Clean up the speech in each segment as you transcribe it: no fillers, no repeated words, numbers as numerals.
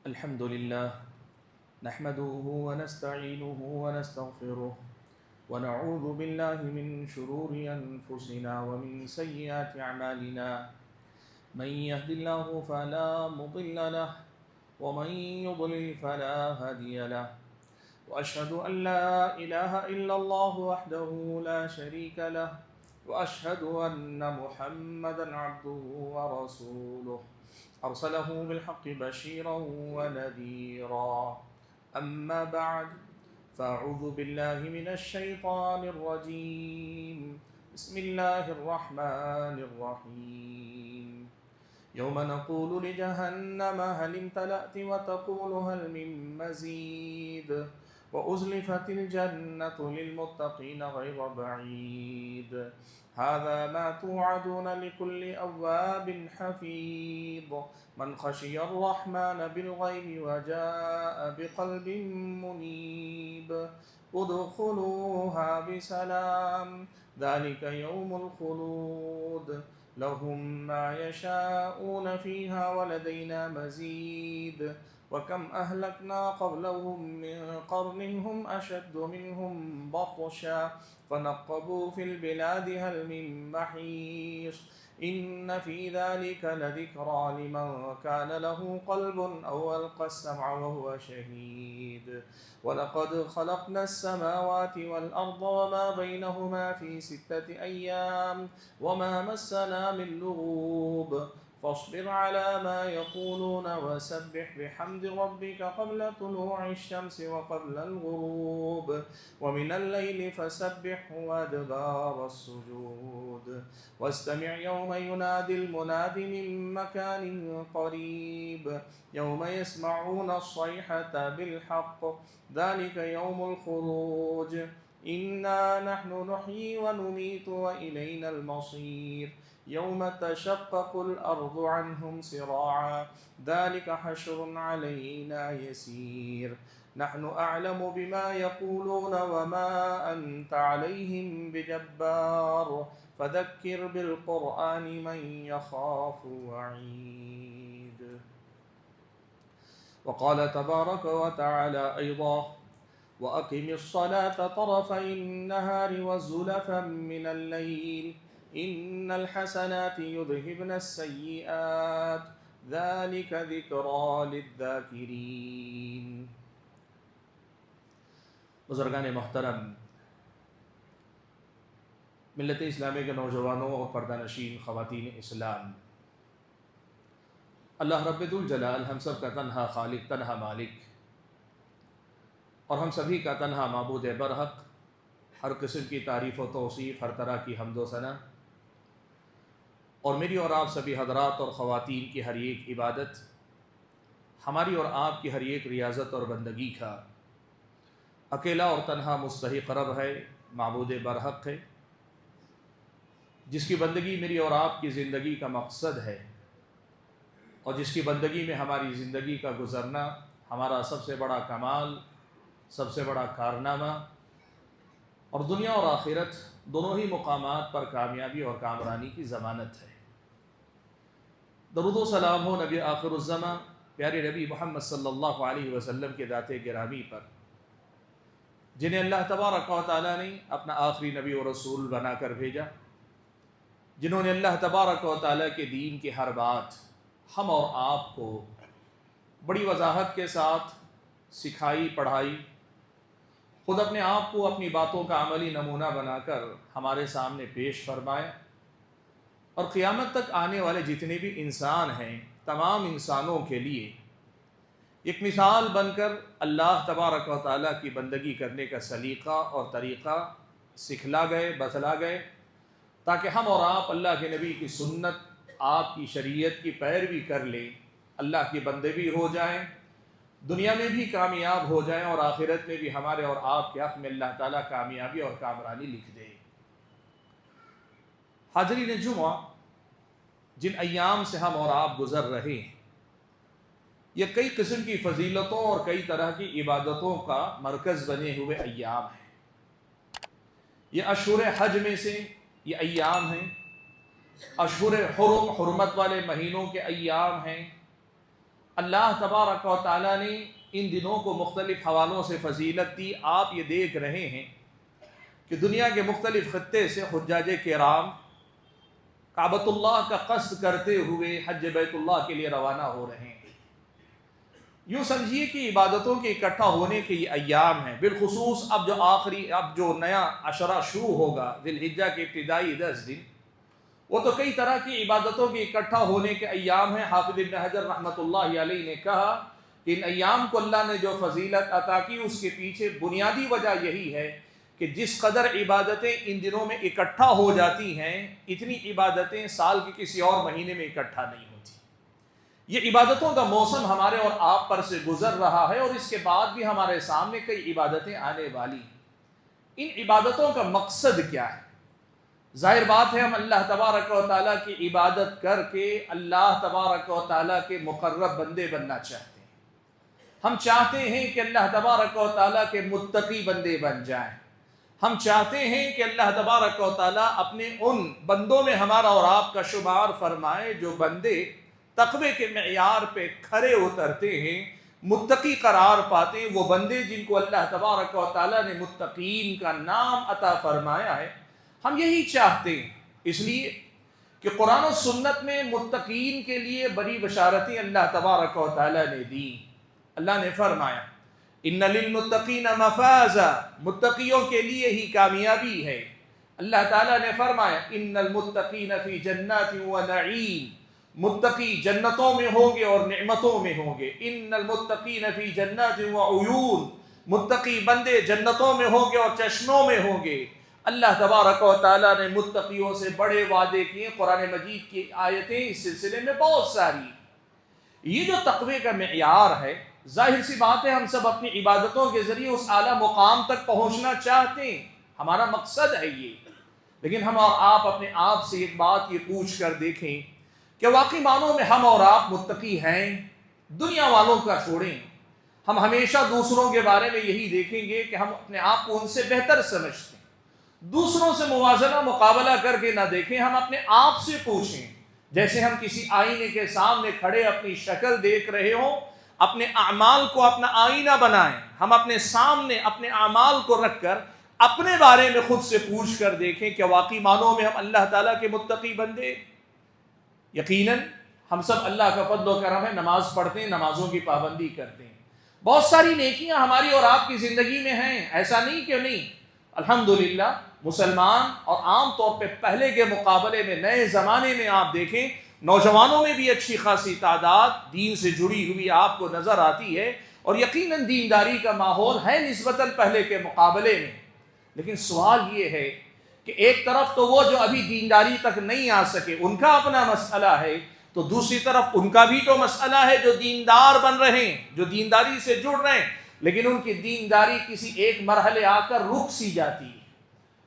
الحمد لله نحمده ونستعينه ونستغفره ونعوذ بالله من شرور أنفسنا ومن سيئات أعمالنا من يهد الله فلا مضل له ومن يضلل فلا هادي له وأشهد أن لا إله إلا الله وحده لا شريك له وأشهد أن محمدا عبده ورسوله أرسله بالحق بشيرا ونذيرا أما بعد فأعوذ بالله من الشيطان الرجيم بسم الله الرحمن الرحيم يوم نقول لجهنم هل امتلأت وتقول هل من مزيد وأزلفت الجنة للمتقين غير بعيد هذا ما توعدون لكل أواب حفيظ من خشي الرحمن بالغيب وجاء بقلب منيب ادخلوها بسلام ذلك يوم الخلود لهم ما يشاءون فيها ولدينا مزيد وكم أهلكنا قبلهم من قرن هم أشد منهم بطشا فنقبوا في البلاد هل من محيص إن في ذلك لذكرى لمن كان له قلب أو ألقى السمع وهو شهيد ولقد خلقنا السماوات والأرض وما بينهما في 6 أيام وما مسنا من لغوب فاصبر على ما يقولون وسبح بحمد ربك قبل طلوع الشمس وقبل الغروب ومن الليل فسبحه وأدبار السجود واستمع يوم ينادي المناد من مكان قريب يوم يسمعون الصيحة بالحق ذلك يوم الخروج إنا نحن نحيي ونميت وإلينا المصير يوم تشقق الأرض عنهم سراعا ذلك حشر علينا يسير نحن أعلم بما يقولون وما أنت عليهم بجبار فذكر بالقرآن من يخاف وعيد وقال تبارك وتعالى أيضا وأقم الصلاة طرفي النهار وزلفا من الليل إن الحسنات يذهبن السيئات ذلك ذكرى للذاكرين. بزرگان محترم، ملت اسلامی کے نوجوانوں اور پردہ نشین خواتین اسلام، اللہ رب ذوالجلال ہم سب کا تنہا خالق، تنہا مالک اور ہم سبھی کا تنہا معبود برحق، ہر قسم کی تعریف و توصیف، ہر طرح کی حمد و ثنا، اور میری اور آپ سبھی حضرات اور خواتین کی ہر ایک عبادت، ہماری اور آپ کی ہر ایک ریاضت اور بندگی کا اکیلا اور تنہا مستحق رب ہے، معبود برحق ہے، جس کی بندگی میری اور آپ کی زندگی کا مقصد ہے، اور جس کی بندگی میں ہماری زندگی کا گزرنا ہمارا سب سے بڑا کمال، سب سے بڑا کارنامہ، اور دنیا اور آخرت دونوں ہی مقامات پر کامیابی اور کامرانی کی ضمانت ہے۔ درود و سلام ہو نبی آخر الزماں پیارے نبی محمد صلی اللہ علیہ وسلم کے ذات گرامی پر، جنہیں اللہ تبارک و تعالیٰ نے اپنا آخری نبی و رسول بنا کر بھیجا، جنہوں نے اللہ تبارک و تعالیٰ کے دین کی ہر بات ہم اور آپ کو بڑی وضاحت کے ساتھ سکھائی، پڑھائی، خود اپنے آپ کو اپنی باتوں کا عملی نمونہ بنا کر ہمارے سامنے پیش فرمایا، اور قیامت تک آنے والے جتنے بھی انسان ہیں تمام انسانوں کے لیے ایک مثال بن کر اللہ تبارک و تعالیٰ کی بندگی کرنے کا سلیقہ اور طریقہ سکھلا گئے، بتلا گئے، تاکہ ہم اور آپ اللہ کے نبی کی سنت، آپ کی شریعت کی پیروی کر لیں، اللہ کی بندے بھی ہو جائیں، دنیا میں بھی کامیاب ہو جائیں، اور آخرت میں بھی ہمارے اور آپ کے حق میں اللہ تعالیٰ کامیابی اور کامرانی لکھ دے۔ حاضرین جمعہ، جن ایام سے ہم اور آپ گزر رہے ہیں، یہ کئی قسم کی فضیلتوں اور کئی طرح کی عبادتوں کا مرکز بنے ہوئے ایام ہیں۔ یہ اشہر حج میں سے یہ ایام ہیں، اشہر حرم، حرمت والے مہینوں کے ایام ہیں، اللہ تبارک و تعالیٰ نے ان دنوں کو مختلف حوالوں سے فضیلت دی۔ آپ یہ دیکھ رہے ہیں کہ دنیا کے مختلف خطے سے حجاج کرام کعبۃ اللہ کا قصد کرتے ہوئے حج بیت اللہ کے لیے روانہ ہو رہے ہیں۔ یوں سمجھیے کہ عبادتوں کے اکٹھا ہونے کے یہ ایام ہیں، بالخصوص اب جو نیا عشرہ شروع ہوگا ذی الحجہ کے ابتدائی 10 دن، وہ تو کئی طرح کی عبادتوں کے اکٹھا ہونے کے ایام ہیں۔ حافظ ابن حجر رحمۃ اللہ علیہ نے کہا کہ ان ایام کو اللہ نے جو فضیلت عطا کی اس کے پیچھے بنیادی وجہ یہی ہے کہ جس قدر عبادتیں ان دنوں میں اکٹھا ہو جاتی ہیں، اتنی عبادتیں سال کے کسی اور مہینے میں اکٹھا نہیں ہوتی۔ یہ عبادتوں کا موسم ہمارے اور آپ پر سے گزر رہا ہے، اور اس کے بعد بھی ہمارے سامنے کئی عبادتیں آنے والی ہیں۔ ان عبادتوں کا مقصد کیا ہے؟ ظاہر بات ہے ہم اللہ تبارک و تعالیٰ کی عبادت کر کے اللہ تبارک و تعالیٰ کے مقرب بندے بننا چاہتے ہیں۔ ہم چاہتے ہیں کہ اللہ تبارک و تعالیٰ کے متقی بندے بن جائیں۔ ہم چاہتے ہیں کہ اللہ تبارک و تعالیٰ اپنے ان بندوں میں ہمارا اور آپ کا شمار فرمائے جو بندے تقوی کے معیار پہ کھرے اترتے ہیں، متقی قرار پاتے ہیں، وہ بندے جن کو اللہ تبارک و تعالیٰ نے متقین کا نام عطا فرمایا ہے۔ ہم یہی چاہتے ہیں، اس لیے کہ قرآن و سنت میں متقین کے لیے بڑی بشارتیں اللہ تبارک و تعالیٰ نے دی۔ اللہ نے فرمایا ان للمتقین مفازا، متقیوں کے لیے ہی کامیابی ہے۔ اللہ تعالیٰ نے فرمایا ان المتقین فی جنات و نعیم، متقی جنتوں میں ہوں گے اور نعمتوں میں ہوں گے۔ ان المتقین فی جنات و عیون، متقی بندے جنتوں میں ہوں گے اور چشموں میں ہوں گے۔ اللہ تبارک و تعالیٰ نے متقیوں سے بڑے وعدے کیے۔ قرآن مجید کی آیتیں اس سلسلے میں بہت ساری۔ یہ جو تقوی کا معیار ہے، ظاہر سی بات ہے ہم سب اپنی عبادتوں کے ذریعے اس اعلیٰ مقام تک پہنچنا چاہتے ہیں، ہمارا مقصد ہے یہ۔ لیکن ہم اور آپ اپنے آپ سے ایک بات یہ پوچھ کر دیکھیں کہ واقعی معنوں میں ہم اور آپ متقی ہیں؟ دنیا والوں کا چھوڑیں، ہم ہمیشہ دوسروں کے بارے میں یہی دیکھیں گے کہ ہم اپنے آپ کو ان سے بہتر سمجھتے ہیں۔ دوسروں سے موازنہ مقابلہ کر کے نہ دیکھیں، ہم اپنے آپ سے پوچھیں۔ جیسے ہم کسی آئینے کے سامنے کھڑے اپنی شکل دیکھ رہے ہوں، اپنے اعمال کو اپنا آئینہ بنائیں۔ ہم اپنے سامنے اپنے اعمال کو رکھ کر اپنے بارے میں خود سے پوچھ کر دیکھیں کہ واقعی معنوں میں ہم اللہ تعالیٰ کے متقی بندے۔ یقیناً ہم سب اللہ کا فضل و کرم ہے، نماز پڑھتے ہیں، نمازوں کی پابندی کرتے ہیں، بہت ساری نیکیاں ہماری اور آپ کی زندگی میں ہیں، ایسا نہیں کہ نہیں۔ الحمدللہ مسلمان، اور عام طور پہ پہلے کے مقابلے میں نئے زمانے میں آپ دیکھیں نوجوانوں میں بھی اچھی خاصی تعداد دین سے جڑی ہوئی آپ کو نظر آتی ہے، اور یقیناً دینداری کا ماحول ہے نسبتاً پہلے کے مقابلے میں۔ لیکن سوال یہ ہے کہ ایک طرف تو وہ جو ابھی دینداری تک نہیں آ سکے ان کا اپنا مسئلہ ہے، تو دوسری طرف ان کا بھی تو مسئلہ ہے جو دیندار بن رہے ہیں، جو دینداری سے جڑ رہے ہیں، لیکن ان کی دینداری کسی ایک مرحلے آ کر رک سی جاتی ہے،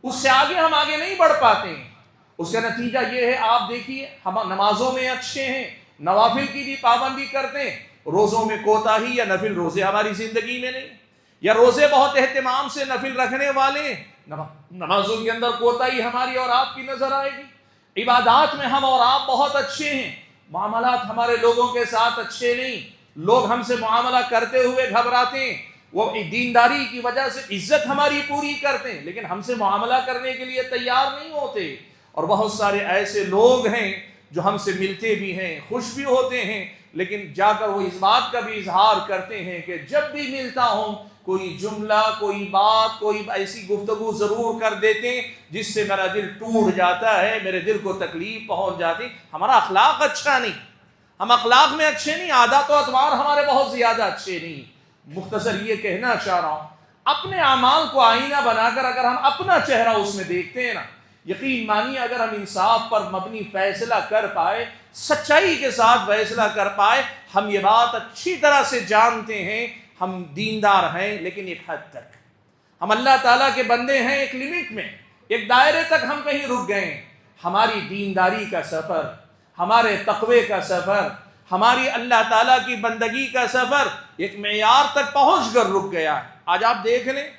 اس سے آگے ہم آگے نہیں بڑھ پاتے ہیں۔ اس کا نتیجہ یہ ہے، آپ دیکھیے ہم نمازوں میں اچھے ہیں، نوافل کی بھی پابندی کرتے ہیں، روزوں میں کوتاہی یا نفل روزے ہماری زندگی میں نہیں، یا روزے بہت اہتمام سے نفل رکھنے والے ہیں، نمازوں کے اندر کوتاہی ہماری اور آپ کی نظر آئے گی۔ عبادات میں ہم اور آپ بہت اچھے ہیں، معاملات ہمارے لوگوں کے ساتھ اچھے نہیں، لوگ ہم سے معاملہ کرتے ہوئے گھبراتے ہیں، وہ دینداری کی وجہ سے عزت ہماری پوری کرتے ہیں لیکن ہم سے معاملہ کرنے کے لیے تیار نہیں ہوتے۔ اور بہت سارے ایسے لوگ ہیں جو ہم سے ملتے بھی ہیں، خوش بھی ہوتے ہیں، لیکن جا کر وہ اس بات کا بھی اظہار کرتے ہیں کہ جب بھی ملتا ہوں کوئی جملہ، کوئی بات، کوئی ایسی گفتگو ضرور کر دیتے ہیں جس سے میرا دل ٹوٹ جاتا ہے، میرے دل کو تکلیف پہنچ جاتی۔ ہمارا اخلاق اچھا نہیں، ہم اخلاق میں اچھے نہیں، عادات و اطوار ہمارے بہت زیادہ اچھے نہیں۔ مختصر یہ کہنا چاہ رہا ہوں، اپنے اعمال کو آئینہ بنا کر اگر ہم اپنا چہرہ اس میں دیکھتے ہیں نا، یقین مانیے اگر ہم انصاف پر مبنی فیصلہ کر پائے، سچائی کے ساتھ فیصلہ کر پائے، ہم یہ بات اچھی طرح سے جانتے ہیں ہم دیندار ہیں، لیکن ایک حد تک ہم اللہ تعالیٰ کے بندے ہیں، ایک لمٹ میں، ایک دائرے تک ہم کہیں رک گئے ہیں۔ ہماری دینداری کا سفر، ہمارے تقوی کا سفر، ہماری اللہ تعالیٰ کی بندگی کا سفر ایک معیار تک پہنچ کر رک گیا ہے۔ آج آپ دیکھ لیں،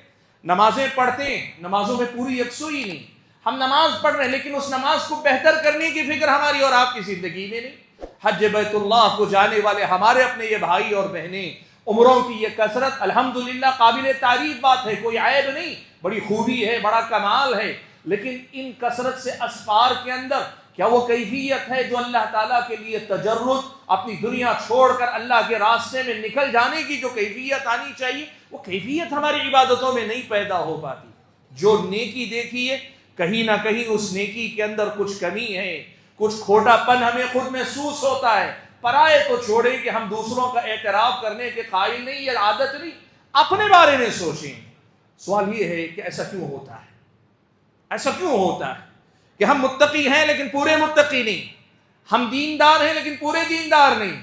نمازیں پڑھتے ہیں، نمازوں میں پوری یکسوئی نہیں، ہم نماز پڑھ رہے ہیں لیکن اس نماز کو بہتر کرنے کی فکر ہماری اور آپ کی زندگی میں نہیں۔ حج بیت اللہ کو جانے والے ہمارے اپنے یہ بھائی اور بہنیں، عمروں کی یہ کثرت الحمدللہ قابل تعریف بات ہے، کوئی عیب نہیں، بڑی خوبی ہے، بڑا کمال ہے، لیکن ان کثرت سے اسفار کے اندر کیا وہ کیفیت ہے جو اللہ تعالیٰ کے لیے تجرد، اپنی دنیا چھوڑ کر اللہ کے راستے میں نکل جانے کی جو کیفیت آنی چاہیے، وہ کیفیت ہماری عبادتوں میں نہیں پیدا ہو پاتی۔ جو نیکی دیکھیے کہیں نہ کہیں اس نیکی کے اندر کچھ کمی ہے، کچھ کھوٹا پن ہمیں خود محسوس ہوتا ہے۔ پرائے تو چھوڑیں کہ ہم دوسروں کا اعتراف کرنے کے قائل نہیں، یہ عادت نہیں، اپنے بارے میں سوچیں۔ سوال یہ ہے کہ ایسا کیوں ہوتا ہے؟ ایسا کیوں ہوتا ہے کہ ہم متقی ہیں لیکن پورے متقی نہیں، ہم دیندار ہیں لیکن پورے دیندار نہیں،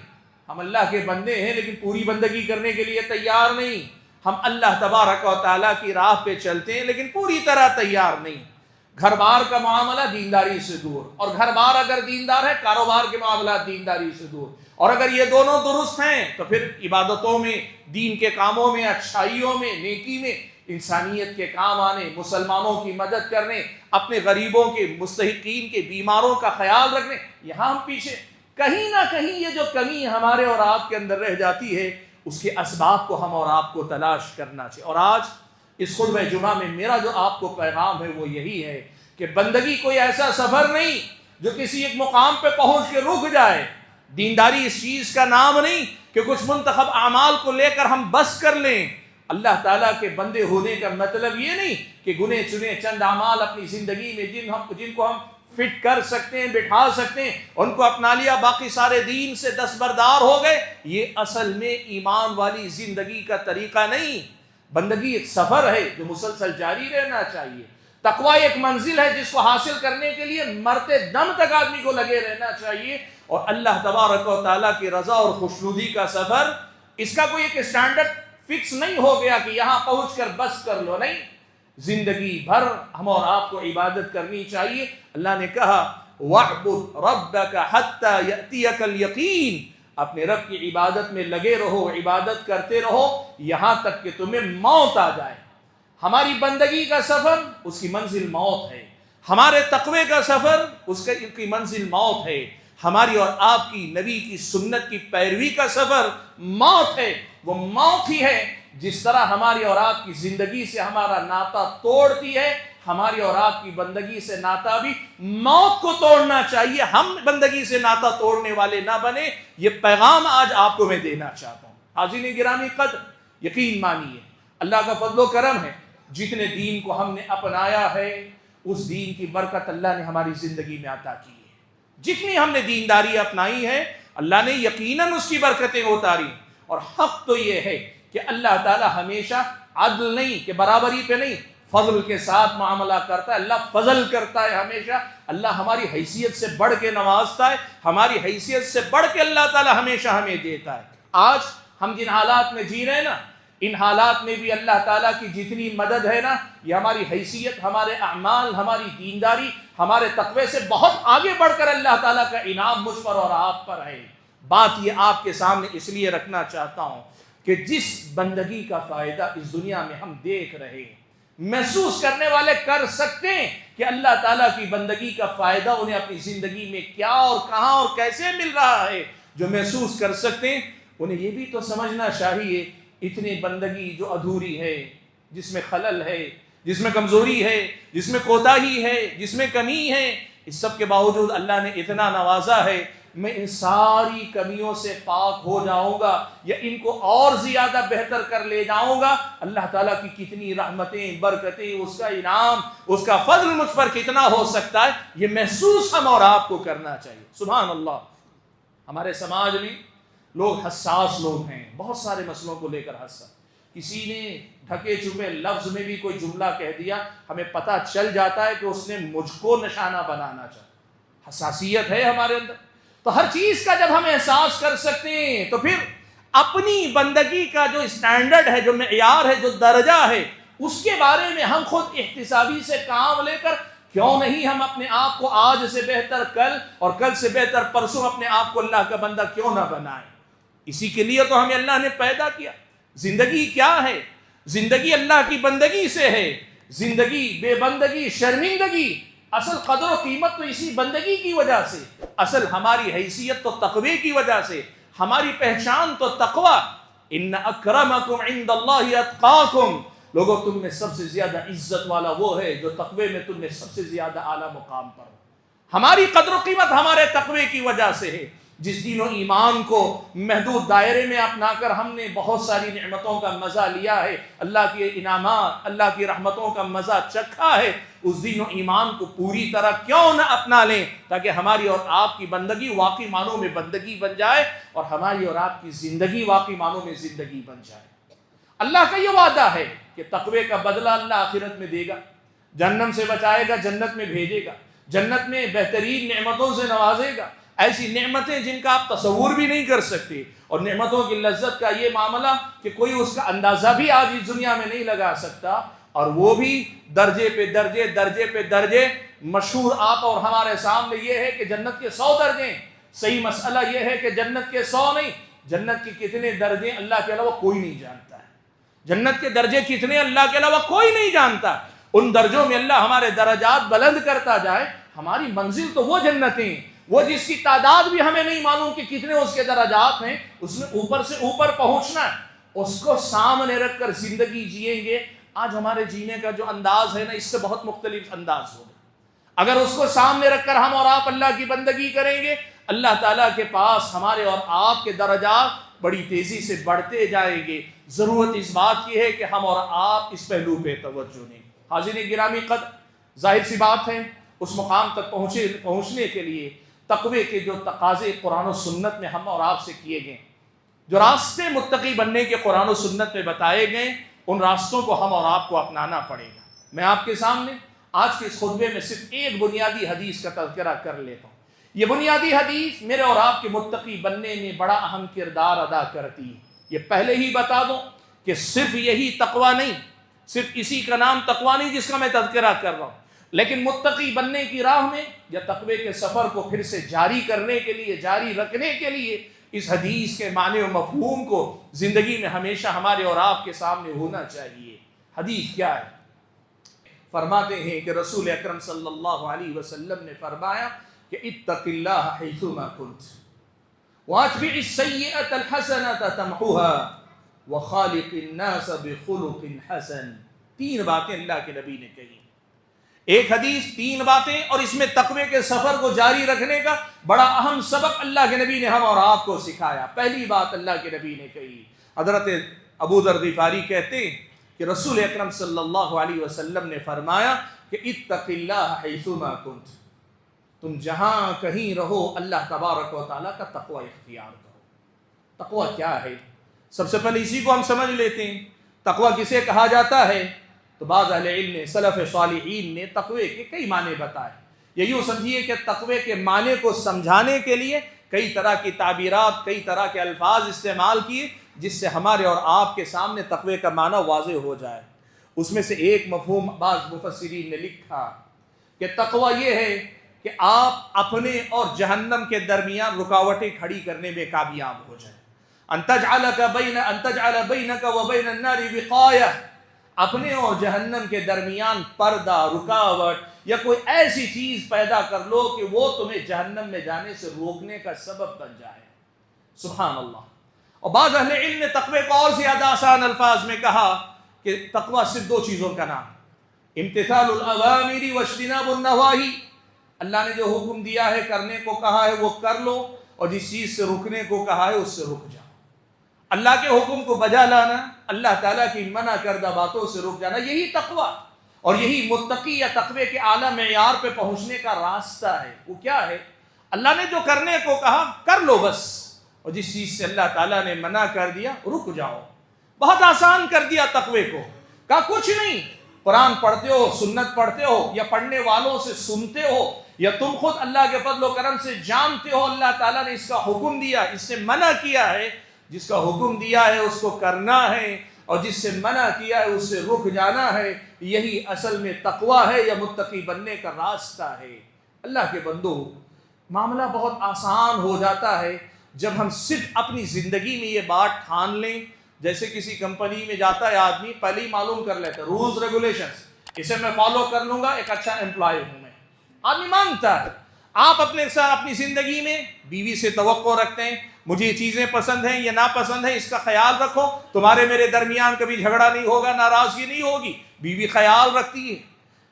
ہم اللہ کے بندے ہیں لیکن پوری بندگی کرنے کے لیے تیار نہیں، ہم اللہ تبارک و تعالیٰ کی راہ پہ چلتے ہیں لیکن پوری طرح تیار نہیں۔ گھر بار کا معاملہ دینداری سے دور، اور گھر بار اگر دیندار ہے کاروبار کے معاملات دینداری سے دور، اور اگر یہ دونوں درست ہیں تو پھر عبادتوں میں، دین کے کاموں میں، اچھائیوں میں، نیکی میں، انسانیت کے کام آنے، مسلمانوں کی مدد کرنے، اپنے غریبوں کے، مستحقین کے، بیماروں کا خیال رکھنے، یہاں ہم پیچھے۔ کہیں نہ کہیں یہ جو کمی ہمارے اور آپ کے اندر رہ جاتی ہے، اس کے اسباب کو ہم اور آپ کو تلاش کرنا چاہیے۔ اور آج اس خطبہ جمعہ میں میرا جو آپ کو پیغام ہے وہ یہی ہے کہ بندگی کوئی ایسا سفر نہیں جو کسی ایک مقام پہ پہنچ کے رک جائے۔ دینداری اس چیز کا نام نہیں کہ کچھ منتخب اعمال کو لے کر ہم بس کر لیں۔ اللہ تعالیٰ کے بندے ہونے کا مطلب یہ نہیں کہ گنے چنے چند اعمال اپنی زندگی میں جن کو ہم فٹ کر سکتے ہیں، بٹھا سکتے ہیں، ان کو اپنا لیا، باقی سارے دین سے دستبردار ہو گئے۔ یہ اصل میں ایمان والی زندگی کا طریقہ نہیں۔ بندگی ایک سفر ہے جو مسلسل جاری رہنا چاہیے۔ تقوی ایک منزل ہے جس کو حاصل کرنے کے لیے مرتے دم تک آدمی کو لگے رہنا چاہیے۔ اور اللہ تبارک و تعالیٰ کی رضا اور خوشنودی کا سفر، اس کا کوئی ایک اسٹینڈرڈ فکس نہیں ہو گیا کہ یہاں پہنچ کر بس کر لو، نہیں، زندگی بھر ہم اور آپ کو عبادت کرنی چاہیے۔ اللہ نے کہا وَاعْبُدْ رَبَّكَ حَتَّى يَأْتِيَكَ الْيَقِينُ، اپنے رب کی عبادت میں لگے رہو، عبادت کرتے رہو یہاں تک کہ تمہیں موت آ جائے۔ ہماری بندگی کا سفر اس کی منزل موت ہے، ہمارے تقوی کا سفر اس کی منزل موت ہے، ہماری اور آپ کی نبی کی سنت کی پیروی کا سفر موت ہے۔ وہ موت ہی ہے جس طرح ہماری اور آپ کی زندگی سے ہمارا ناتا توڑتی ہے، ہماری اور آپ کی بندگی سے ناتا بھی موت کو توڑنا چاہیے۔ ہم بندگی سے ناتا توڑنے والے نہ بنے، یہ پیغام آج آپ کو میں دینا چاہتا ہوں۔ حاضرین گرامی قدر، یقین مانیے اللہ کا فضل و کرم ہے، جتنے دین کو ہم نے اپنایا ہے اس دین کی برکت اللہ نے ہماری زندگی میں عطا کی ہے۔ جتنی ہم نے دینداری اپنائی ہے اللہ نے یقیناً اس کی برکتیں اتاری۔ اور حق تو یہ ہے کہ اللہ تعالی ہمیشہ عدل نہیں کہ برابری پہ نہیں، فضل کے ساتھ معاملہ کرتا ہے۔ اللہ فضل کرتا ہے ہمیشہ، اللہ ہماری حیثیت سے بڑھ کے نوازتا ہے، ہماری حیثیت سے بڑھ کے اللہ تعالی ہمیشہ ہمیں دیتا ہے۔ آج ہم جن حالات میں جی رہے ہیں نا، ان حالات میں بھی اللہ تعالیٰ کی جتنی مدد ہے نا، یہ ہماری حیثیت، ہمارے اعمال، ہماری دینداری، ہمارے تقوی سے بہت آگے بڑھ کر اللہ تعالیٰ کا انعام مجھ پر اور آپ پر ہے۔ بات یہ آپ کے سامنے اس لیے رکھنا چاہتا ہوں کہ جس بندگی کا فائدہ اس دنیا میں ہم دیکھ رہے ہیں، محسوس کرنے والے کر سکتے ہیں کہ اللہ تعالیٰ کی بندگی کا فائدہ انہیں اپنی زندگی میں کیا اور کہاں اور کیسے مل رہا ہے، جو محسوس کر سکتے ہیں انہیں یہ بھی تو سمجھنا چاہیے اتنی بندگی جو ادھوری ہے، جس میں خلل ہے، جس میں کمزوری ہے، جس میں کوتاہی ہے، جس میں کمی ہے، اس سب کے باوجود اللہ نے اتنا نوازا ہے، میں ان ساری کمیوں سے پاک ہو جاؤں گا یا ان کو اور زیادہ بہتر کر لے جاؤں گا۔ اللہ تعالیٰ کی کتنی رحمتیں، برکتیں، اس کا انعام، اس کا فضل مجھ پر کتنا ہو سکتا ہے، یہ محسوس ہم اور آپ کو کرنا چاہیے۔ سبحان اللہ۔ ہمارے سماج میں لوگ حساس لوگ ہیں، بہت سارے مسئلوں کو لے کر حساس۔ کسی نے ڈھکے چھپے لفظ میں بھی کوئی جملہ کہہ دیا، ہمیں پتہ چل جاتا ہے کہ اس نے مجھ کو نشانہ بنانا چاہا۔ حساسیت ہے ہمارے اندر، تو ہر چیز کا جب ہم احساس کر سکتے ہیں تو پھر اپنی بندگی کا جو اسٹینڈرڈ ہے، جو معیار ہے، جو درجہ ہے، اس کے بارے میں ہم خود احتسابی سے کام لے کر کیوں نہیں ہم اپنے آپ کو آج سے بہتر کل اور کل سے بہتر پرسوں اپنے آپ کو اللہ کا بندہ کیوں نہ بنائیں۔ اسی کے لیے تو ہمیں اللہ نے پیدا کیا۔ زندگی کیا ہے؟ زندگی اللہ کی بندگی سے ہے۔ زندگی بے بندگی، شرمندگی، اصل قدر و قیمت تو اسی بندگی کی وجہ سے، اصل ہماری حیثیت تو تقوی کی وجہ سے، ہماری پہچان تو تقوی۔ ان اکرمکم عند اللہ اتقاکم، لوگوں تم میں سب سے زیادہ عزت والا وہ ہے جو تقوی میں تم میں سب سے زیادہ اعلیٰ مقام پر ہو۔ ہماری قدر و قیمت ہمارے تقوی کی وجہ سے ہے۔ جس دین و ایمان کو محدود دائرے میں اپنا کر ہم نے بہت ساری نعمتوں کا مزہ لیا ہے، اللہ کے انعامات، اللہ کی رحمتوں کا مزہ چکھا ہے، اس دین و ایمان کو پوری طرح کیوں نہ اپنا لیں تاکہ ہماری اور آپ کی بندگی واقعی معنوں میں بندگی بن جائے اور ہماری اور آپ کی زندگی واقعی معنوں میں زندگی بن جائے۔ اللہ کا یہ وعدہ ہے کہ تقوی کا بدلہ اللہ آخرت میں دے گا، جہنم سے بچائے گا، جنت میں بھیجے گا، جنت میں بہترین نعمتوں سے نوازے گا، ایسی نعمتیں جن کا آپ تصور بھی نہیں کر سکتے، اور نعمتوں کی لذت کا یہ معاملہ کہ کوئی اس کا اندازہ بھی آج اس دنیا میں نہیں لگا سکتا، اور وہ بھی درجے پہ درجے، درجے پہ درجے۔ مشہور آپ اور ہمارے سامنے یہ ہے کہ جنت کے 100 درجے، صحیح مسئلہ یہ ہے کہ جنت کے 100 نہیں، جنت کے کتنے درجے اللہ کے علاوہ کوئی نہیں جانتا ہے۔ جنت کے درجے کتنے اللہ کے علاوہ کوئی نہیں جانتا، ان درجوں میں اللہ ہمارے درجات بلند کرتا جائے۔ ہماری منزل تو وہ جنتیں، وہ جس کی تعداد بھی ہمیں نہیں معلوم کہ کتنے اس کے درجات ہیں، اس میں اوپر سے اوپر پہنچنا ہے، اس کو سامنے رکھ کر زندگی جئیں گے۔ آج ہمارے جینے کا جو انداز ہے نا، اس سے بہت مختلف انداز ہوگا۔ اگر اس کو سامنے رکھ کر ہم اور آپ اللہ کی بندگی کریں گے، اللہ تعالیٰ کے پاس ہمارے اور آپ کے درجات بڑی تیزی سے بڑھتے جائیں گے۔ ضرورت اس بات کی ہے کہ ہم اور آپ اس پہلو پہ توجہ دیں۔ حاضرین گرامی قدر، ظاہر سی بات ہے اس مقام تک پہنچنے کے لیے تقوی کے جو تقاضے قرآن و سنت میں ہم اور آپ سے کیے گئے، جو راستے متقی بننے کے قرآن و سنت میں بتائے گئے، ان راستوں کو ہم اور آپ کو اپنانا پڑے گا۔ میں آپ کے سامنے آج کے اس خطبے میں صرف ایک بنیادی حدیث کا تذکرہ کر لیتا ہوں۔ یہ بنیادی حدیث میرے اور آپ کے متقی بننے میں بڑا اہم کردار ادا کرتی ہے۔ یہ پہلے ہی بتا دوں کہ صرف یہی تقوی نہیں، صرف اسی کا نام تقوی نہیں جس کا میں تذکرہ کر رہا ہوں، لیکن متقی بننے کی راہ میں یا تقوی کے سفر کو پھر سے جاری کرنے کے لیے، جاری رکھنے کے لیے اس حدیث کے معنی و مفہوم کو زندگی میں ہمیشہ ہمارے اور آپ کے سامنے ہونا چاہیے۔ حدیث کیا ہے؟ فرماتے ہیں کہ رسول اکرم صلی اللہ علیہ وسلم نے فرمایا کہ اتق اللہ حیثما کنت واتبع السیئۃ الحسنۃ تمحوها وخالق الناس بخلق حسن۔ 3 باتیں اللہ کے نبی نے کہی، ایک حدیث، 3 باتیں، اور اس میں تقوی کے سفر کو جاری رکھنے کا بڑا اہم سبق اللہ کے نبی نے ہم اور آپ کو سکھایا۔ پہلی بات اللہ کے نبی نے کہی، حضرت ابو ذر غفاری کہتے ہیں کہ رسول اکرم صلی اللہ علیہ وسلم نے فرمایا کہ اتق اللہ حیثما کنت، تم جہاں کہیں رہو اللہ تبارک و تعالیٰ کا تقوی اختیار کرو۔ تقوی کیا ہے؟ سب سے پہلے اسی کو ہم سمجھ لیتے ہیں۔ تقوی کسے کہا جاتا ہے؟ تو بعض اہل علم نے، سلف صالحین نے تقوی کے کئی معنی بتائے۔ یہ یوں سمجھیے کہ تقوی کے معنی کو سمجھانے کے لیے کئی طرح کی تعبیرات، کئی طرح کے الفاظ استعمال کیے جس سے ہمارے اور آپ کے سامنے تقوی کا معنی واضح ہو جائے۔ اس میں سے ایک مفہوم بعض مفسرین نے لکھا کہ تقوی یہ ہے کہ آپ اپنے اور جہنم کے درمیان رکاوٹیں کھڑی کرنے میں کامیاب ہو جائیں۔ ان تجعل بینک وبین النار وقایہ، اپنے اور جہنم کے درمیان پردہ، رکاوٹ یا کوئی ایسی چیز پیدا کر لو کہ وہ تمہیں جہنم میں جانے سے روکنے کا سبب بن جائے۔ سبحان اللہ۔ اور بعض اہل علم نے تقوی کو اور زیادہ آسان الفاظ میں کہا کہ تقوی صرف 2 چیزوں کا نام، امتثال الاوامر واجتناب النواہی، اللہ نے جو حکم دیا ہے کرنے کو کہا ہے وہ کر لو، اور جس چیز سے رکنے کو کہا ہے اس سے رک جاؤ۔ اللہ کے حکم کو بجا لانا، اللہ تعالیٰ کی منع کردہ باتوں سے رک جانا، یہی تقوی اور یہی متقی یا تقوی کے اعلیٰ معیار پہ پہنچنے کا راستہ ہے۔ وہ کیا ہے؟ اللہ نے جو کرنے کو کہا کر لو بس، اور جس چیز سے اللہ تعالیٰ نے منع کر دیا رک جاؤ۔ بہت آسان کر دیا تقوی کو، کہا کچھ نہیں، قرآن پڑھتے ہو، سنت پڑھتے ہو، یا پڑھنے والوں سے سنتے ہو، یا تم خود اللہ کے فضل و کرم سے جانتے ہو اللہ تعالیٰ نے اس کا حکم دیا، اس سے منع کیا ہے، جس کا حکم دیا ہے اس کو کرنا ہے، اور جس سے منع کیا ہے اس سے رک جانا ہے۔ یہی اصل میں تقوی ہے یا متقی بننے کا راستہ ہے۔ اللہ کے بندو، معاملہ بہت آسان ہو جاتا ہے جب ہم صرف اپنی زندگی میں یہ بات ٹھان لیں۔ جیسے کسی کمپنی میں جاتا ہے آدمی، پہلے ہی معلوم کر لیتا ہے رولز ریگولیشنز، اسے میں فالو کر لوں گا، ایک اچھا امپلائی ہوں میں۔ آدمی مانگتا ہے. آپ اپنے ساتھ اپنی زندگی میں بیوی سے توقع رکھتے ہیں مجھے یہ چیزیں پسند ہیں یا ناپسند ہیں, اس کا خیال رکھو, تمہارے میرے درمیان کبھی جھگڑا نہیں ہوگا, ناراضگی نہیں ہوگی. بیوی خیال رکھتی ہے.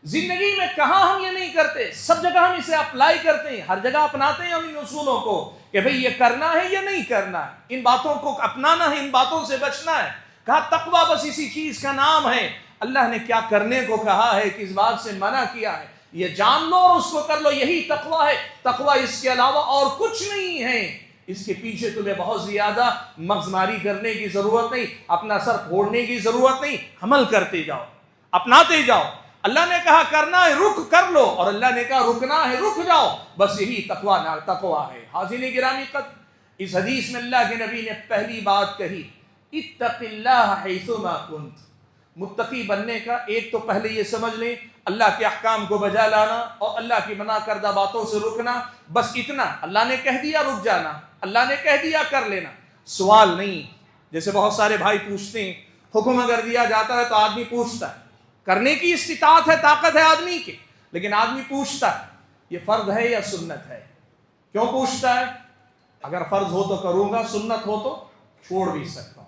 زندگی میں کہاں ہم یہ نہیں کرتے, سب جگہ ہم اسے اپلائی کرتے ہیں, ہر جگہ اپناتے ہیں ہم ان اصولوں کو کہ بھئی یہ کرنا ہے یا نہیں کرنا ہے, ان باتوں کو اپنانا ہے, ان باتوں سے بچنا ہے. کہا تقویٰ بس اسی چیز کا نام ہے. اللہ نے کیا کرنے کو کہا ہے, کس بات سے منع کیا ہے, یہ جان لو اور اس کو کر لو, یہی تقویٰ ہے. تقویٰ اس کے علاوہ اور کچھ نہیں ہے. اس کے پیچھے تمہیں بہت زیادہ مغز ماری کرنے کی ضرورت نہیں, اپنا سر پھوڑنے کی ضرورت نہیں, عمل کرتے جاؤ, اپناتے جاؤ. اللہ نے کہا کرنا ہے رک کر لو, اور اللہ نے کہا رکنا ہے رک جاؤ. بس یہی تقویٰ ہے. حاضرین گرامی قدر, اس حدیث میں اللہ کے نبی نے پہلی بات کہی اتق اللہ حیثما کنت. متقی بننے کا ایک تو پہلے یہ سمجھ لیں اللہ کے احکام کو بجا لانا اور اللہ کی منع کردہ باتوں سے رکنا, بس اتنا. اللہ نے کہہ دیا رک جانا, اللہ نے کہہ دیا کر لینا. سوال نہیں, جیسے بہت سارے بھائی پوچھتے ہیں, حکم اگر دیا جاتا ہے تو آدمی پوچھتا ہے, کرنے کی استطاعت ہے, طاقت ہے آدمی کے, لیکن آدمی پوچھتا ہے یہ فرض ہے یا سنت ہے. کیوں پوچھتا ہے؟ اگر فرض ہو تو کروں گا, سنت ہو تو چھوڑ بھی سکتا ہوں.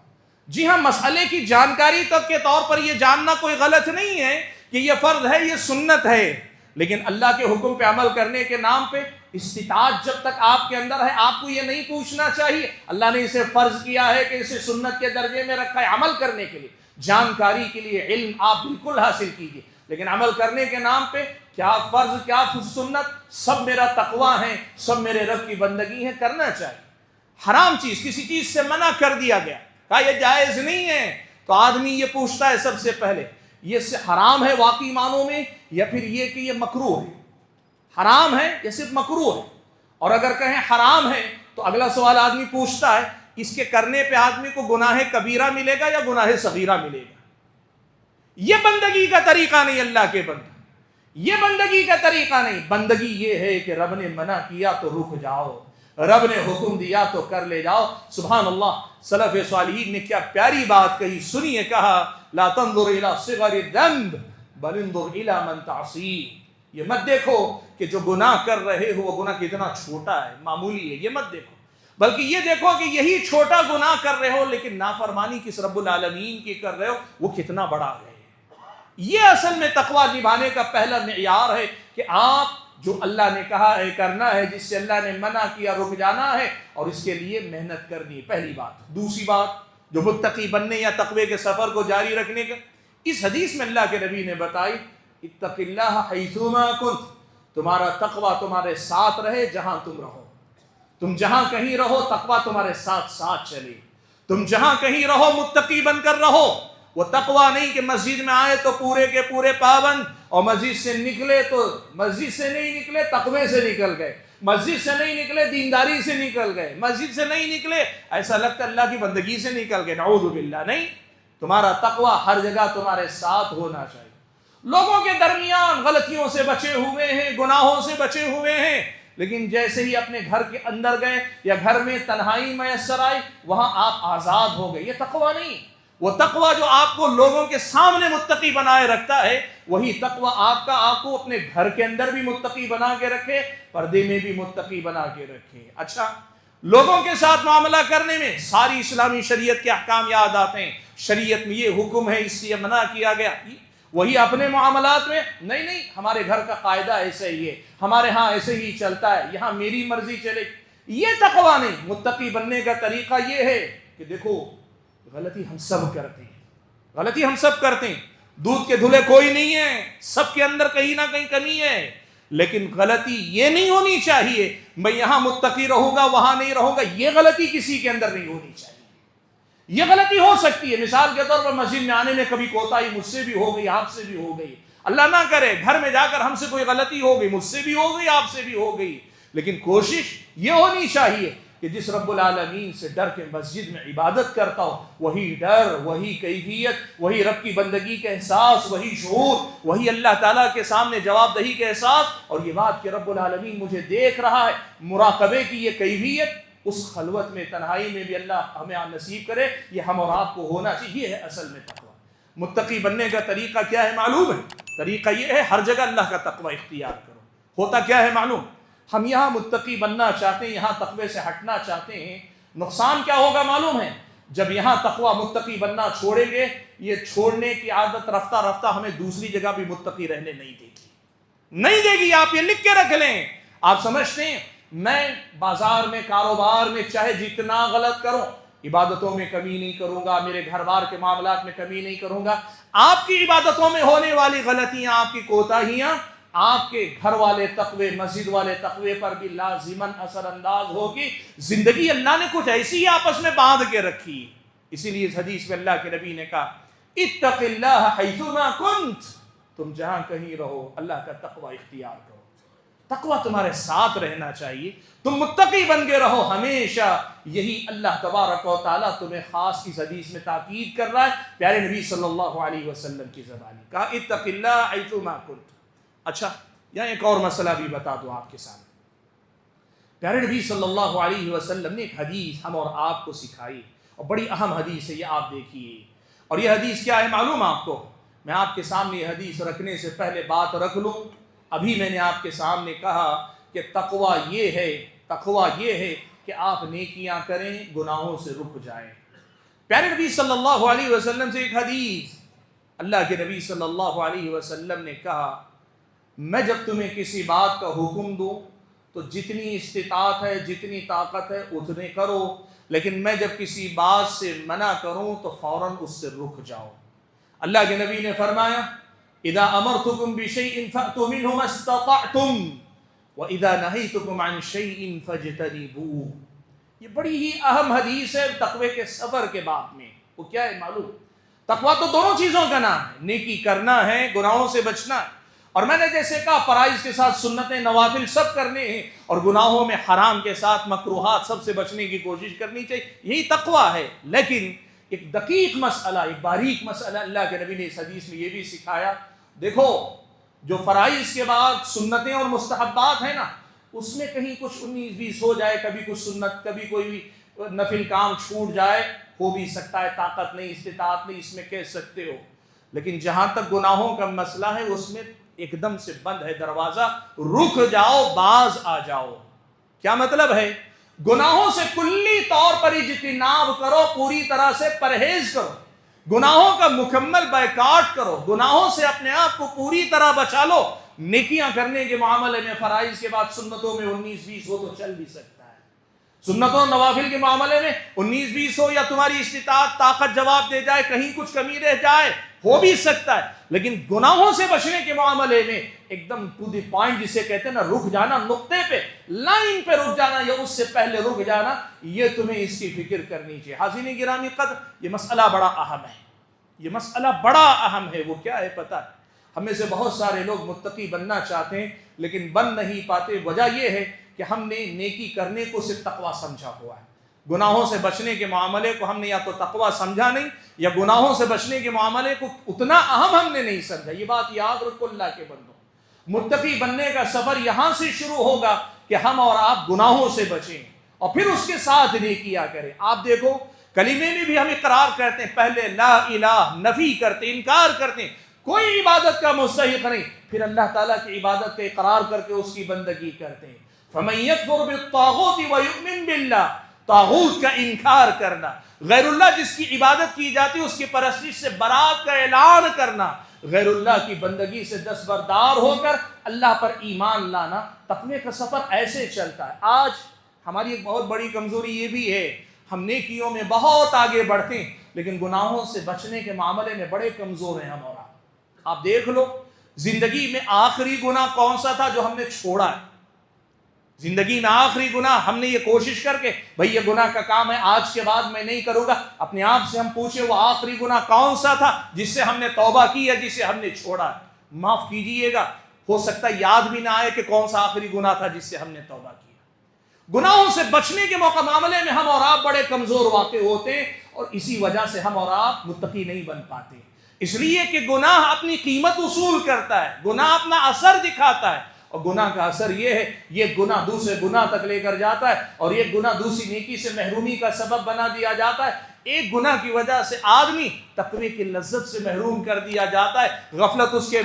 جی ہاں, مسئلے کی جانکاری تک کے طور پر یہ جاننا کوئی غلط نہیں ہے کہ یہ فرض ہے یہ سنت ہے, لیکن اللہ کے حکم پہ عمل کرنے کے نام پہ استطاعت جب تک آپ کے اندر ہے آپ کو یہ نہیں پوچھنا چاہیے اللہ نے اسے فرض کیا ہے کہ اسے سنت کے درجے میں رکھا ہے. عمل کرنے کے لیے, جانکاری کے لیے علم آپ بالکل حاصل کیجیے, لیکن عمل کرنے کے نام پہ کیا فرض کیا سنت, سب میرا تقویٰ ہے, سب میرے رب کی بندگی ہے, کرنا چاہیے. حرام چیز, کسی چیز سے منع کر دیا گیا, کہا یہ جائز نہیں ہے, تو آدمی یہ پوچھتا ہے سب سے پہلے یہ حرام ہے واقعی معنوں میں یا پھر یہ کہ یہ مکروہ ہے. حرام ہے یا صرف مکروہ ہے؟ اور اگر کہیں حرام ہے تو اگلا سوال آدمی پوچھتا ہے اس کے کرنے پہ آدمی کو گناہ کبیرہ ملے گا یا گناہ صغیرہ ملے گا. یہ بندگی کا طریقہ نہیں اللہ کے بندے, یہ بندگی کا طریقہ نہیں. بندگی یہ ہے کہ رب نے منع کیا تو رک جاؤ, رب نے حکم دیا تو کر لے جاؤ. سبحان اللہ, سلف صالحین نے کیا پیاری بات کہی, سنیے. کہا لا تنظر الى صغر الذنب بل انظر الى من تعصی. یہ مت دیکھو کہ جو گناہ کر رہے ہو وہ گناہ کتنا چھوٹا ہے, معمولی ہے, یہ مت دیکھو, بلکہ یہ دیکھو کہ یہی چھوٹا گناہ کر رہے ہو لیکن نافرمانی کس رب العالمین کی کر رہے ہو وہ کتنا بڑا ہے. یہ اصل میں تقویٰ نبھانے کا پہلا معیار ہے کہ آپ جو اللہ نے کہا ہے کرنا ہے, جس سے اللہ نے منع کیا رک جانا ہے, اور اس کے لیے محنت کرنی. پہلی بات. دوسری بات جو متقی بننے یا تقوی کے سفر کو جاری رکھنے کا, اس حدیث میں اللہ کے نبی نے بتائی اتق اللہ حیثما کنت. تمہارا تقویٰ تمہارے ساتھ رہے جہاں تم رہو. تم جہاں کہیں رہو تقویٰ تمہارے ساتھ ساتھ چلے. تم جہاں کہیں رہو متقی بن کر رہو. وہ تقویٰ نہیں کہ مسجد میں آئے تو پورے کے پورے پابند, اور مسجد سے نکلے تو مسجد سے نہیں نکلے تقوی سے نکل گئے, مسجد سے نہیں نکلے دینداری سے نکل گئے, مسجد سے نہیں نکلے ایسا لگتا اللہ کی بندگی سے نکل گئے. نعوذ باللہ. نہیں, تمہارا تقویٰ ہر جگہ تمہارے ساتھ ہونا چاہیے. لوگوں کے درمیان غلطیوں سے بچے ہوئے ہیں, گناہوں سے بچے ہوئے ہیں, لیکن جیسے ہی اپنے گھر کے اندر گئے یا گھر میں تنہائی میسر آئی وہاں آپ آزاد ہو گئے. یہ تقویٰ نہیں. وہ تقویٰ جو آپ کو لوگوں کے سامنے متقی بنائے رکھتا ہے وہی تقویٰ آپ کو اپنے گھر کے اندر بھی متقی بنا کے رکھے, پردے میں بھی متقی بنا کے رکھے. اچھا, لوگوں کے ساتھ معاملہ کرنے میں ساری اسلامی شریعت کے احکام یاد آتے ہیں. شریعت میں یہ حکم ہے, اس سے منع کیا گیا. وہی اپنے معاملات میں نہیں, ہمارے گھر کا قاعدہ ایسے ہی ہے, ہمارے ہاں ایسے ہی چلتا ہے, یہاں میری مرضی چلے. یہ تقویٰ نہیں. متقی بننے کا طریقہ یہ ہے کہ دیکھو غلطی ہم سب کرتے ہیں, غلطی ہم سب کرتے ہیں, دودھ کے دھلے کوئی نہیں ہے, سب کے اندر کہیں نہ کہیں کمی ہے, لیکن غلطی یہ نہیں ہونی چاہیے میں یہاں متقی رہوں گا وہاں نہیں رہوں گا. یہ غلطی کسی کے اندر نہیں ہونی چاہیے. یہ غلطی ہو سکتی ہے مثال کے طور پر مسجد میں آنے میں کبھی کوتاہی مجھ سے بھی ہو گئی, آپ سے بھی ہو گئی, اللہ نہ کرے گھر میں جا کر ہم سے کوئی غلطی ہو گئی, مجھ سے بھی ہو گئی, آپ سے بھی ہو گئی, لیکن کوشش یہ ہونی چاہیے کہ جس رب العالمین سے ڈر کے مسجد میں عبادت کرتا ہوں وہی ڈر, وہی کیفیت, وہی رب کی بندگی کا احساس, وہی شعور, وہی اللہ تعالیٰ کے سامنے جواب دہی کا احساس, اور یہ بات کہ رب العالمین مجھے دیکھ رہا ہے, مراقبے کی یہ کیفیت اس خلوت میں تنہائی میں بھی اللہ ہمیں نصیب کرے. یہ ہم اور آپ کو ہونا چاہیے. یہ ہے اصل میں تقویٰ. متقی بننے کا طریقہ کیا ہے معلوم ہے؟ طریقہ یہ ہے ہر جگہ اللہ کا تقویٰ اختیار کرو. ہوتا کیا ہے معلوم؟ ہم یہاں متقی بننا چاہتے ہیں، یہاں تقوی سے ہٹنا چاہتے ہیں، نقصان کیا ہوگا معلوم ہے؟ جب یہاں تقوی متقی بننا چھوڑیں گے، یہ چھوڑنے کی عادت رفتہ رفتہ ہمیں دوسری جگہ بھی متقی رہنے نہیں دے گی، نہیں دے گی. آپ یہ لکھ کے رکھ لیں. آپ سمجھتے ہیں میں بازار میں کاروبار میں چاہے جتنا غلط کروں، عبادتوں میں کمی نہیں کروں گا، میرے گھر بار کے معاملات میں کمی نہیں کروں گا. آپ کی عبادتوں میں ہونے والی غلطیاں، آپ کی کوتاہیاں آپ کے گھر والے تقوی، مسجد والے تقوی پر بھی لازماً اثر انداز ہوگی. زندگی اللہ نے کچھ ایسی آپس میں باندھ کے رکھی. اسی لیے اس حدیث میں اللہ کے نبی نے کہا اتق اللہ حیثما کنت، تم جہاں کہیں رہو اللہ کا تقوی اختیار کرو. تقوی تمہارے ساتھ رہنا چاہیے، تم متقی بن کے رہو ہمیشہ. یہی اللہ تبارک و تعالیٰ تمہیں خاص اس حدیث میں تاکید کر رہا ہے. پیارے نبی صلی اللہ علیہ وسلم کی زبانی کہا اتق اللہ حیثما کنت. اچھا یہاں ایک اور مسئلہ بھی بتا دوں آپ کے سامنے. پیارے نبی صلی اللہ علیہ وسلم نے ایک حدیث ہم اور آپ کو سکھائی، اور بڑی اہم حدیث ہے یہ، آپ دیکھیے. اور یہ حدیث کیا ہے معلوم آپ کو؟ میں آپ کے سامنے یہ حدیث رکھنے سے پہلے بات رکھ لوں. ابھی میں نے آپ کے سامنے کہا کہ تقوی یہ ہے کہ آپ نیکیاں کریں، گناہوں سے رک جائیں. پیارے نبی صلی اللہ علیہ وسلم سے ایک حدیث، اللہ کے نبی صلی اللہ علیہ وسلم نے کہا میں جب تمہیں کسی بات کا حکم دوں تو جتنی استطاعت ہے، جتنی طاقت ہے اتنے کرو، لیکن میں جب کسی بات سے منع کروں تو فوراً اس سے رک جاؤ. اللہ کے نبی نے فرمایا اذا امرتکم بشیء فأتوا منہ ما استطعتم واذا نہیتکم عن شیء فاجتنبوہ. یہ بڑی ہی اہم حدیث ہے تقوی کے سفر کے باب میں. وہ کیا ہے معلوم؟ تقوی تو دونوں چیزوں کا نام ہے، نیکی کرنا ہے، گناہوں سے بچنا ہے. اور میں نے جیسے کہا فرائض کے ساتھ سنتیں، نوافل سب کرنے ہیں، اور گناہوں میں حرام کے ساتھ مکروہات سب سے بچنے کی کوشش کرنی چاہیے. یہی تقوی ہے. لیکن ایک دقیق مسئلہ، ایک باریک مسئلہ اللہ کے نبی نے اس حدیث میں یہ بھی سکھایا. دیکھو جو فرائض کے بعد سنتیں اور مستحبات ہیں نا، اس میں کہیں کچھ 19-20 ہو جائے، کبھی کچھ سنت، کبھی کوئی نفل کام چھوٹ جائے، ہو بھی سکتا ہے، طاقت نہیں، استطاعت نہیں، اس میں کہہ سکتے ہو. لیکن جہاں تک گناہوں کا مسئلہ ہے اس میں ایک دم سے بند ہے دروازہ، رک جاؤ، باز آ جاؤ. کیا مطلب ہے؟ گناہوں سے کلی طور پر اجتناب کرو، پوری طرح سے پرہیز کرو، گناہوں کا مکمل بائیکاٹ کرو، گناہوں سے اپنے آپ کو پوری طرح بچا لو. نیکیاں کرنے کے معاملے میں فرائض کے بعد سنتوں میں 19-20 ہو تو چل بھی سکتا ہے، سنتوں نوافل کے معاملے میں 19-20 ہو، یا تمہاری استطاعت طاقت جواب دے جائے، کہیں کچھ کمی رہ جائے، ہو بھی سکتا ہے. لیکن گناہوں سے بچنے کے معاملے میں ایک دم ٹو دی پوائنٹ جسے کہتے ہیں نا، رک جانا، نقطے پہ، لائن پہ رک جانا، یا اس سے پہلے رک جانا، یہ تمہیں اس کی فکر کرنی چاہیے. حاضرین گرامی قدر، یہ مسئلہ بڑا اہم ہے، یہ مسئلہ بڑا اہم ہے. وہ کیا ہے پتہ ہے؟ ہم میں سے بہت سارے لوگ متقی بننا چاہتے ہیں لیکن بن نہیں پاتے. وجہ یہ ہے کہ ہم نے نیکی کرنے کو صرف تقویٰ سمجھا ہوا ہے، گناہوں سے بچنے کے معاملے کو ہم نے یا تو تقویٰ سمجھا نہیں، یا گناہوں سے بچنے کے معاملے کو اتنا اہم ہم نے نہیں سمجھا. یہ بات یاد رکھو اللہ کے بندوں. متقی بننے کا سفر یہاں سے شروع ہوگا کہ ہم اور آپ گناہوں سے بچیں اور پھر اس کے ساتھ نیکیاں کریں. آپ دیکھو کلمے میں بھی ہم اقرار کرتے ہیں، پہلے لا الہ نفی کرتے، انکار کرتے ہیں، کوئی عبادت کا مستحق نہیں، پھر اللہ تعالیٰ کی عبادت کا اقرار کر کے اس کی بندگی کرتے ہیں. فَمَن يَكْفُرْ بِالطَّاغُوتِ وَيُؤْمِن بِاللَّهِ، طاغوت کا انکار کرنا، غیر اللہ جس کی عبادت کی جاتی ہے اس کی پرستش سے برات کا اعلان کرنا، غیر اللہ کی بندگی سے دستبردار ہو کر اللہ پر ایمان لانا. تقوی کا سفر ایسے چلتا ہے. آج ہماری ایک بہت بڑی کمزوری یہ بھی ہے، ہم نیکیوں میں بہت آگے بڑھتے ہیں لیکن گناہوں سے بچنے کے معاملے میں بڑے کمزور ہیں ہم اور آپ. آپ دیکھ لو زندگی میں آخری گناہ کون سا تھا جو ہم نے چھوڑا ہے؟ زندگی میں آخری گناہ ہم نے یہ کوشش کر کے بھئی یہ گناہ کا کام ہے، آج کے بعد میں نہیں کروں گا. اپنے آپ سے ہم پوچھیں وہ آخری گناہ کون سا تھا جس سے ہم نے توبہ کی ہے، جسے ہم نے چھوڑا ہے؟ معاف کیجئے گا، ہو سکتا ہے یاد بھی نہ آئے کہ کون سا آخری گناہ تھا جس سے ہم نے توبہ کی. گناہوں سے بچنے کے معاملے میں ہم اور آپ بڑے کمزور واقع ہوتے ہیں، اور اسی وجہ سے ہم اور آپ متقی نہیں بن پاتے. اس لیے کہ گناہ اپنی قیمت وصول کرتا ہے، گناہ اپنا اثر دکھاتا ہے، اور گناہ کا اثر یہ ہے یہ گناہ دوسرے گناہ تک لے کر جاتا ہے، اور یہ گناہ دوسری نیکی سے محرومی کا سبب بنا دیا جاتا ہے. ایک گناہ کی وجہ سے آدمی تقوی کی لذت سے محروم کر دیا جاتا ہے، غفلت اس کے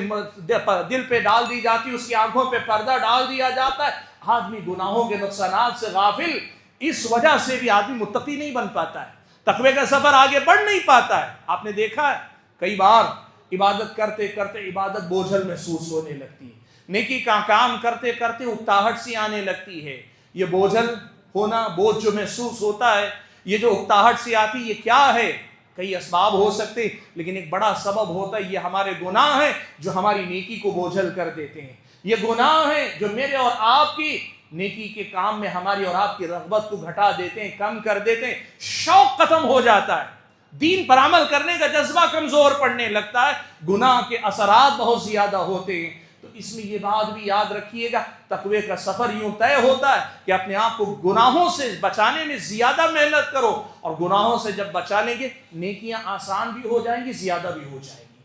دل پہ ڈال دی جاتی ہے، اس کی آنکھوں پہ پردہ ڈال دیا جاتا ہے، آدمی گناہوں کے نقصانات سے غافل، اس وجہ سے بھی آدمی متقی نہیں بن پاتا ہے، تقوی کا سفر آگے بڑھ نہیں پاتا ہے۔ آپ نے دیکھا ہے کئی بار عبادت کرتے کرتے عبادت بوجھل محسوس ہونے لگتی ہے، نیکی کا کام کرتے کرتے اکتاہٹ سی آنے لگتی ہے۔ یہ بوجھل ہونا، بوجھ جو محسوس ہوتا ہے، یہ جو اکتاہٹ سی آتی، یہ کیا ہے؟ کئی اسباب ہو سکتے، لیکن ایک بڑا سبب ہوتا ہے یہ ہمارے گناہ ہیں جو ہماری نیکی کو بوجھل کر دیتے ہیں۔ یہ گناہ ہیں جو میرے اور آپ کی نیکی کے کام میں ہماری اور آپ کی رغبت کو گھٹا دیتے ہیں، کم کر دیتے ہیں، شوق ختم ہو جاتا ہے، دین پر عمل کرنے کا جذبہ کمزور پڑنے لگتا ہے، گناہ کے اثرات بہت زیادہ ہوتے ہیں۔ تو اس میں یہ بات بھی یاد رکھیے گا، تقوی کا سفر یوں طے ہوتا ہے کہ اپنے آپ کو گناہوں سے بچانے میں زیادہ محنت کرو، اور گناہوں سے جب بچا لیں گے نیکیاں آسان بھی ہو جائیں گی، زیادہ بھی ہو جائیں گی۔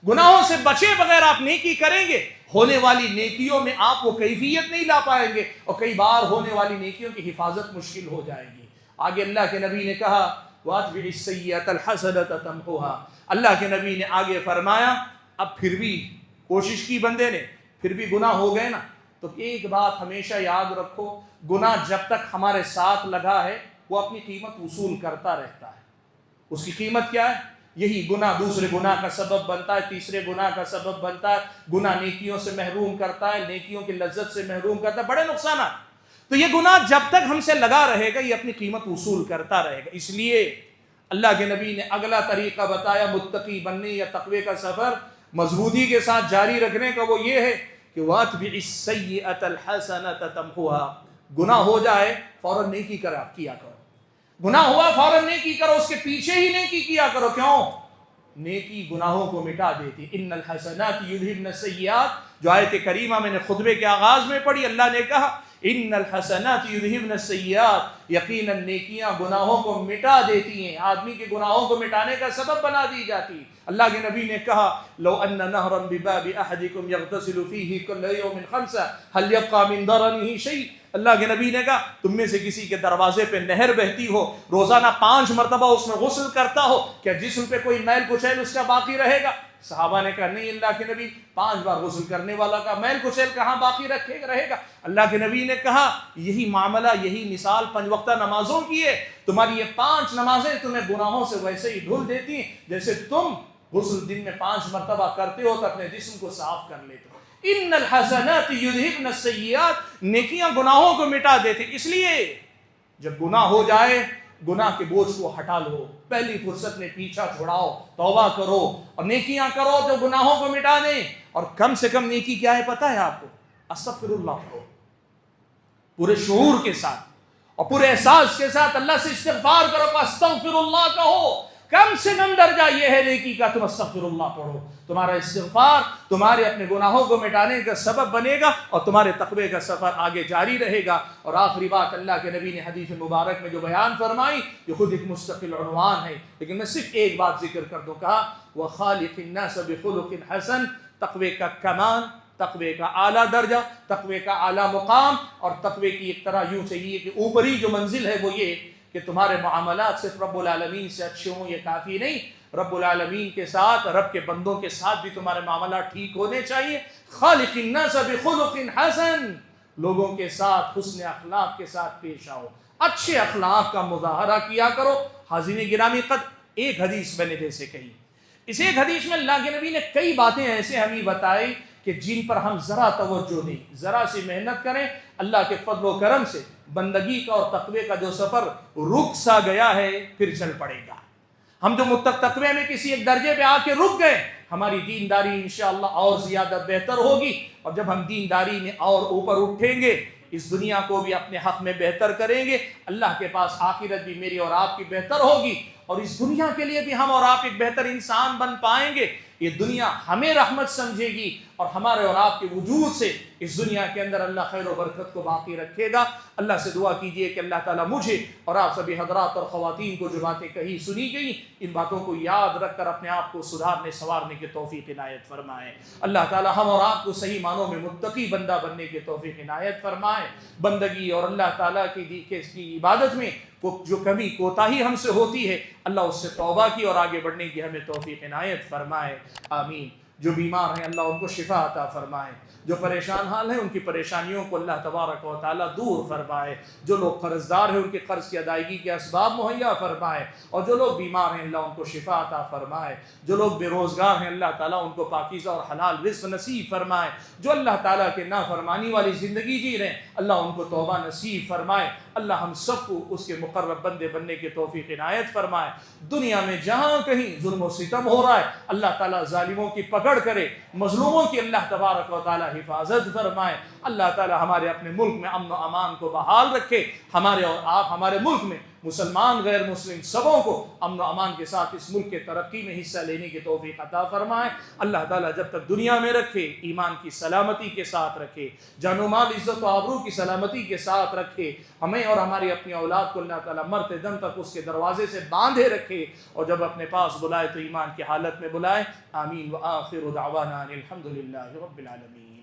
گناہوں سے بچے بغیر آپ نیکی کریں گے، ہونے والی نیکیوں میں آپ وہ کیفیت نہیں لا پائیں گے، اور کئی بار ہونے والی نیکیوں کی حفاظت مشکل ہو جائے گی۔ آگے اللہ کے نبی نے کہا وَأَتْبِعِ السَّيِّئَةَ الْحَسَنَةَ تَمْحُوهَا، اللہ کے نبی نے آگے فرمایا اب پھر بھی کوشش کی بندے نے، پھر بھی گناہ ہو گئے نا، تو ایک بات ہمیشہ یاد رکھو، گناہ جب تک ہمارے ساتھ لگا ہے وہ اپنی قیمت وصول کرتا رہتا ہے۔ اس کی قیمت کیا ہے؟ یہی گناہ دوسرے گناہ کا سبب بنتا ہے، تیسرے گناہ کا سبب بنتا ہے، گناہ نیکیوں سے محروم کرتا ہے، نیکیوں کی لذت سے محروم کرتا ہے، بڑے نقصانات۔ تو یہ گناہ جب تک ہم سے لگا رہے گا یہ اپنی قیمت وصول کرتا رہے گا۔ اس لیے اللہ کے نبی نے اگلا طریقہ بتایا متقی بننے یا تقوی کا سفر مضبوطی کے ساتھ جاری رکھنے کا، وہ یہ ہے کہ وَأَتْبِعِ السَّيِّئَةَ الْحَسَنَةَ تَمْحُوهَا، گناہ ہو جائے فوراً نیکی کیا کرو، گناہ ہوا فوراً نیکی کرو، اس کے پیچھے ہی نیکی کیا کرو۔ کیوں؟ نیکی گناہوں کو مٹا دیتی۔ ان الحسنات یذہبن السیئات، جو آیت کریمہ میں نے خطبے کے آغاز میں پڑھی، اللہ نے کہا ان الحسنات یذہبن السیئات، یقیناً نیکیاں گناہوں کو مٹا دیتی ہیں، آدمی کے گناہوں کو مٹانے کا سبب بنا دی جاتی۔ اللہ کے نبی نے کہا لو ان نہرا بباب احدکم یغتسل فیہ کل یوم خمسہ هل یبقى من درنہ شیء، اللہ کے نبی نے کہا تم میں سے کسی کے دروازے پہ نہر بہتی ہو، روزانہ 5 مرتبہ اس میں غسل کرتا ہو، کیا جسم پہ کوئی میل کچیل اس کا باقی رہے گا؟ صحابہ نے کہا نہیں اللہ کے نبی، 5 بار غسل کرنے والا کا میل کچیل کہاں باقی رہے گا؟ اللہ کے نبی نے کہا یہی معاملہ، یہی مثال 5 وقتہ نمازوں کی ہے، تمہاری یہ 5 نمازیں تمہیں گناہوں سے ویسے ہی دھل دیتی ہیں جیسے تم غسل دن میں 5 مرتبہ کرتے ہو تو اپنے جسم کو صاف کر لیتے ہو۔ ان الحسنات یذہبن السیئات، نیکیاں گناہوں کو مٹا دیتے۔ اس لیے جب گناہ ہو جائے گناہ کے بوجھ کو ہٹا لو، پہلی فرصت میں پیچھا چھڑاؤ، توبہ کرو اور نیکیاں کرو جو گناہوں کو مٹا دیں۔ اور کم سے کم نیکی کیا ہے پتہ ہے آپ کو؟ استغفر اللہ کرو، پورے شعور کے ساتھ اور پورے احساس کے ساتھ اللہ سے استغفار کرو، استغفر اللہ کہو۔ کم سے کم درجہ یہ ہے نیکی کا، تم استغفر اللہ پڑھو، تمہارا استغفار تمہارے اپنے گناہوں کو مٹانے کا سبب بنے گا اور تمہارے تقوی کا سفر آگے جاری رہے گا۔ اور آخری بات اللہ کے نبی نے حدیث مبارک میں جو بیان فرمائی یہ خود ایک مستقل عنوان ہے، لیکن میں صرف ایک بات ذکر کر دوں، کہا وَخَالِقِ النَّاسَ بِخُلُقٍ حَسَنٍ، تقوی کا کمال، تقوی کا اعلیٰ درجہ، تقوی کا اعلیٰ مقام، اور تقوی کی ایک طرح یوں چاہیے کہ اوپری جو منزل ہے وہ یہ کہ تمہارے معاملات صرف رب العالمین سے اچھے ہوں، یہ کافی نہیں، رب العالمین کے ساتھ، رب کے بندوں کے ساتھ بھی تمہارے معاملات ٹھیک ہونے چاہیے۔ خالق الناس بخلق حسن، لوگوں کے ساتھ حسن اخلاق کے ساتھ پیش آؤ، اچھے اخلاق کا مظاہرہ کیا کرو۔ حاضرین گرامی قدر، ایک حدیث میں نے جیسے کہی، اس ایک حدیث میں اللہ کے نبی نے کئی باتیں ایسے ہمیں بتائی کہ جن پر ہم ذرا توجہ دیں، ذرا سی محنت کریں، اللہ کے فضل و کرم سے بندگی کا اور تقوی کا جو سفر رک سا گیا ہے پھر چل پڑے گا۔ ہم جو تقوی میں کسی ایک درجے پہ آ کے رک گئے، ہماری دینداری انشاءاللہ اور زیادہ بہتر ہوگی، اور جب ہم دینداری میں اور اوپر اٹھیں گے، اس دنیا کو بھی اپنے حق میں بہتر کریں گے، اللہ کے پاس آخرت بھی میری اور آپ کی بہتر ہوگی، اور اس دنیا کے لیے بھی ہم اور آپ ایک بہتر انسان بن پائیں گے۔ یہ دنیا ہمیں رحمت سمجھے گی، اور ہمارے اور آپ کے وجود سے اس دنیا کے اندر اللہ خیر و برکت کو باقی رکھے گا۔ اللہ سے دعا کیجئے کہ اللہ تعالیٰ مجھے اور آپ سبھی حضرات اور خواتین کو جو باتیں کہی سنی گئی، ان باتوں کو یاد رکھ کر اپنے آپ کو سدھارنے سنوارنے کی توفیق عنایت فرمائے۔ اللہ تعالیٰ ہم اور آپ کو صحیح معنوں میں متقی بندہ بننے کی توفیق عنایت فرمائے۔ بندگی اور اللہ تعالیٰ کی عبادت میں جو کمی کوتاہی ہم سے ہوتی ہے اللہ اس سے توبہ کی اور آگے بڑھنے کی ہمیں توفیق عنایت فرمائے، آمین۔ جو بیمار ہیں اللہ ان کو شفا عطا فرمائے، جو پریشان حال ہیں ان کی پریشانیوں کو اللہ تبارک و تعالیٰ دور فرمائے، جو لوگ قرض دار ہیں ان کے قرض کی ادائیگی کے اسباب مہیا فرمائے، اور جو لوگ بیمار ہیں اللہ ان کو شفا عطا فرمائے، جو لوگ بے روزگار ہیں اللہ تعالیٰ ان کو پاکیزہ اور حلال رزق نصیب فرمائے، جو اللہ تعالیٰ کے نافرمانی والی زندگی جی رہے ہیں اللہ ان کو توبہ نصیب فرمائے، اللہ ہم سب کو اس کے مقرب بندے بننے کی توفیق عنایت فرمائے۔ دنیا میں جہاں کہیں ظلم و ستم ہو رہا ہے اللہ تعالیٰ ظالموں کی پکڑ کرے، مظلوموں کی اللہ تبارک و تعالیٰ حفاظت فرمائے، اللہ تعالیٰ ہمارے اپنے ملک میں امن و امان کو بحال رکھے، ہمارے اور آپ ہمارے ملک میں مسلمان غیر مسلم سبوں کو امن و امان کے ساتھ اس ملک کے ترقی میں حصہ لینے کی توفیق عطا فرمائے۔ اللہ تعالیٰ جب تک دنیا میں رکھے ایمان کی سلامتی کے ساتھ رکھے، جان و مال عزت و آبرو کی سلامتی کے ساتھ رکھے، ہمیں اور ہماری اپنی اولاد کو اللہ تعالیٰ مرتے دم تک اس کے دروازے سے باندھے رکھے، اور جب اپنے پاس بلائے تو ایمان کی حالت میں بلائے، آمین۔ وآخر دعوانا الحمد للہ رب العالمین۔